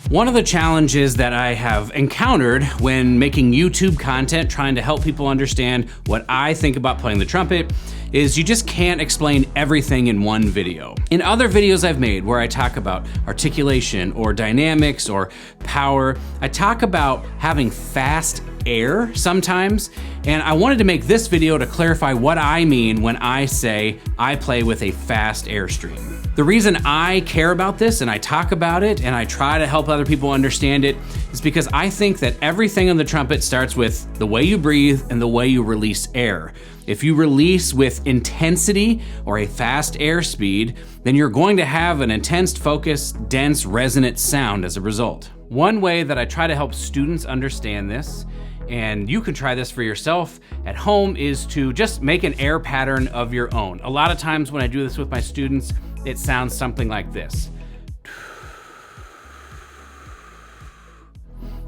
One of the challenges that I have encountered when making YouTube content, trying to help people understand what I think about playing the trumpet, is you just can't explain everything in one video. In other videos I've made where I talk about articulation or dynamics or power, I talk about having fast air sometimes, and I wanted to make this video to clarify what I mean when I say I play with a fast airstream. The reason I care about this and I talk about it and I try to help other people understand it is because I think that everything on the trumpet starts with the way you breathe and the way you release air. If you release with intensity or a fast air speed, then you're going to have an intense, focused, dense, resonant sound as a result. One way that I try to help students understand this, and you can try this for yourself at home, is to just make an air pattern of your own. A lot of times when I do this with my students, it sounds something like this.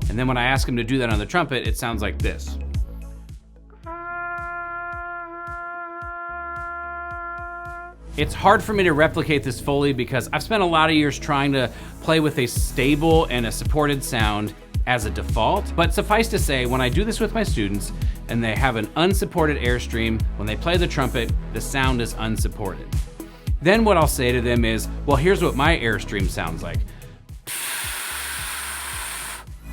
And then when I ask them to do that on the trumpet, it sounds like this. It's hard for me to replicate this fully because I've spent a lot of years trying to play with a stable and a supported sound as a default, but suffice to say, when I do this with my students and they have an unsupported airstream, when they play the trumpet, the sound is unsupported. Then what I'll say to them is, well, here's what my airstream sounds like.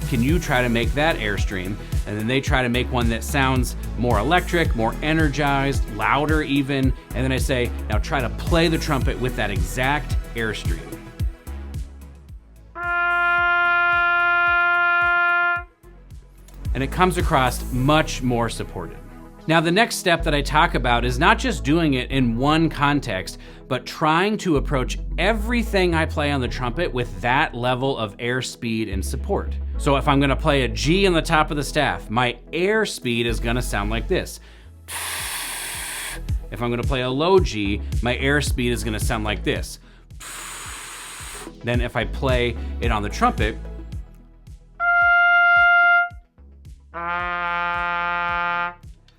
Can you try to make that airstream? And then they try to make one that sounds more electric, more energized, louder even. And then I say, now try to play the trumpet with that exact airstream. And it comes across much more supported. Now, the next step that I talk about is not just doing it in one context, but trying to approach everything I play on the trumpet with that level of air speed and support. So if I'm gonna play a G on the top of the staff, my air speed is gonna sound like this. If I'm gonna play a low G, my air speed is gonna sound like this. Then if I play it on the trumpet,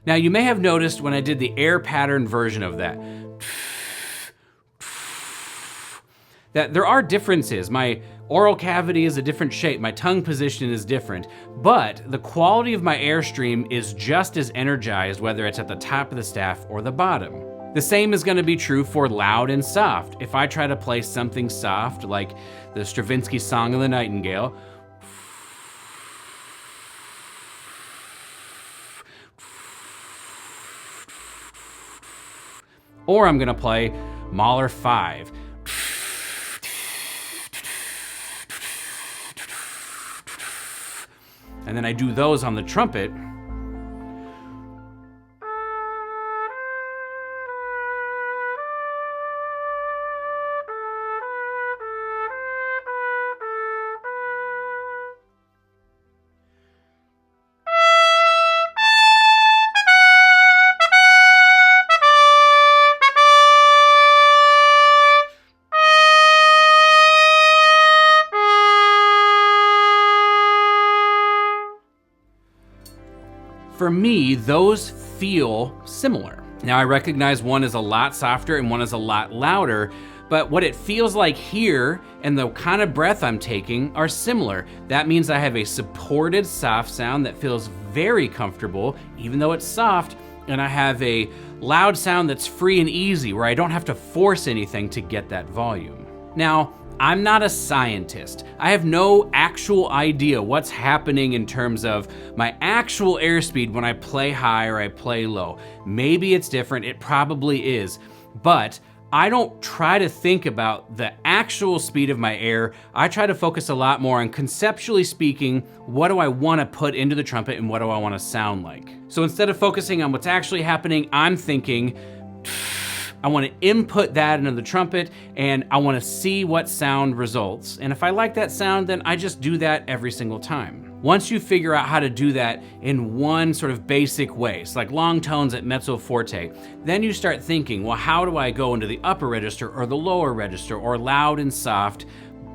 now you may have noticed when I did the air pattern version of that, that there are differences. My oral cavity is a different shape, my tongue position is different, but the quality of my airstream is just as energized whether it's at the top of the staff or the bottom. The same is gonna be true for loud and soft. If I try to play something soft like the Stravinsky Song of the Nightingale, or I'm gonna play Mahler 5. And then I do those on the trumpet. For me, those feel similar. Now I recognize one is a lot softer and one is a lot louder, but what it feels like here and the kind of breath I'm taking are similar. That means I have a supported soft sound that feels very comfortable, even though it's soft, and I have a loud sound that's free and easy, where I don't have to force anything to get that volume. Now, I'm not a scientist. I have no actual idea what's happening in terms of my actual airspeed when I play high or I play low. Maybe it's different, it probably is, but I don't try to think about the actual speed of my air. I try to focus a lot more on, conceptually speaking, what do I want to put into the trumpet and what do I want to sound like? So instead of focusing on what's actually happening, I'm thinking, I want to input that into the trumpet and I want to see what sound results. And if I like that sound, then I just do that every single time. Once you figure out how to do that in one sort of basic way, it's like long tones at mezzo forte, then you start thinking, well, how do I go into the upper register or the lower register or loud and soft,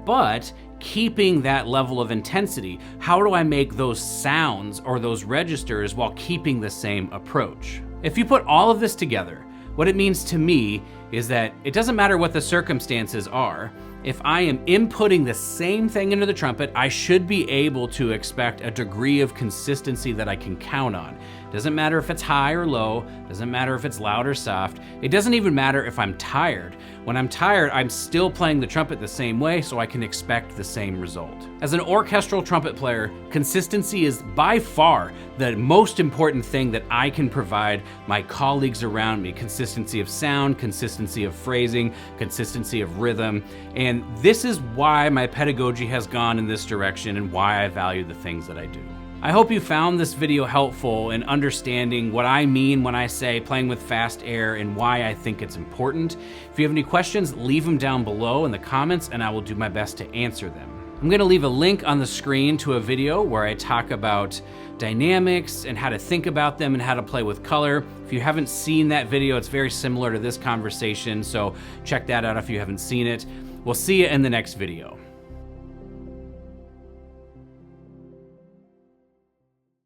but keeping that level of intensity? How do I make those sounds or those registers while keeping the same approach? If you put all of this together, what it means to me is that it doesn't matter what the circumstances are. If I am inputting the same thing into the trumpet, I should be able to expect a degree of consistency that I can count on. Doesn't matter if it's high or low, doesn't matter if it's loud or soft, it doesn't even matter if I'm tired. When I'm tired, I'm still playing the trumpet the same way, so I can expect the same result. As an orchestral trumpet player, consistency is by far the most important thing that I can provide my colleagues around me. Consistency of sound, consistency of phrasing, consistency of rhythm, and this is why my pedagogy has gone in this direction and why I value the things that I do. I hope you found this video helpful in understanding what I mean when I say playing with fast air and why I think it's important. If you have any questions, leave them down below in the comments and I will do my best to answer them. I'm gonna leave a link on the screen to a video where I talk about dynamics and how to think about them and how to play with color. If you haven't seen that video, it's very similar to this conversation, so check that out if you haven't seen it. We'll see you in the next video.